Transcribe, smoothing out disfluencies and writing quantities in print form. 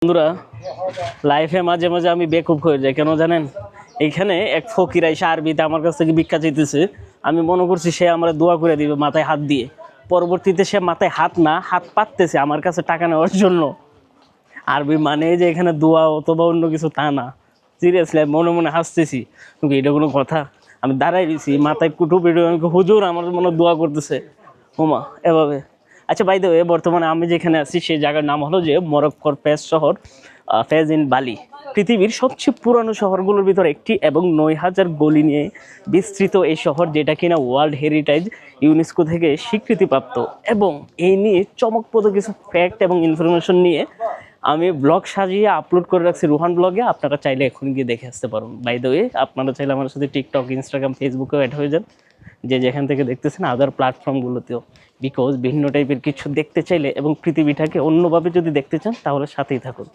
বন্ধুরা, লাইফে মাঝে মাঝে আমি বেকুব হয়ে যাই, কেন জানেন? এইখানে এক ফকির এসে আরবিতে আমার কাছ থেকে ভিক্ষা চাইতেছে। আমি মনে করছি সে আমার দোয়া করে দিবে মাথায় হাত দিয়ে। পরবর্তীতে সে মাথায় হাত পাততেছে আমার কাছে টাকা নেওয়ার জন্য। আরবি মানে যে এখানে দোয়া অথবা অন্য কিছু তা না। সিরিয়াসলি মনে মনে হাসতেছি, কিন্তু এটা কোনো কথা? আমি দাঁড়াই দিছি, মাথায় কুটু পিটু, আমি হুজুর আমার মনে দোয়া করতেছে ওমা এভাবে। আচ্ছা বাই দ্য ওয়ে, বর্তমানে আমি যেখানে আছি সেই জায়গার নাম হলো যে মরক্কোর ফেজ শহর, ফেজ ইন বালি। পৃথিবীর সবচেয়ে পুরানো শহরগুলোর ভিতর একটি এবং ৯,০০০ গলি নিয়ে বিস্তৃত এই শহর, যেটা কিনা ওয়ার্ল্ড হেরিটেজ ইউনেস্কো থেকে স্বীকৃতিপ্রাপ্ত। এবং এই নিয়ে চমকপ্রদ কিছু ফ্যাক্ট এবং ইনফরমেশন নিয়ে আমি ব্লগ সাজিয়ে আপলোড করে রাখছি রুহান ব্লগে। আপনারা চাইলে এখন গিয়ে দেখে আসতে পারেন। বাই দ্য ওয়ে, আপনারা চাইলে আমার সাথে টিকটক, ইনস্টাগ্রাম, ফেসবুকেও অ্যাড হয়ে যান, যে যেখান থেকে দেখতেছেন আদার প্ল্যাটফর্মগুলোতেও। বিকজ ভিন্ন টাইপের কিছু দেখতে চাইলে এবং পৃথিবীটাকে অন্যভাবে যদি দেখতে চান তাহলে সাথেই থাকুন।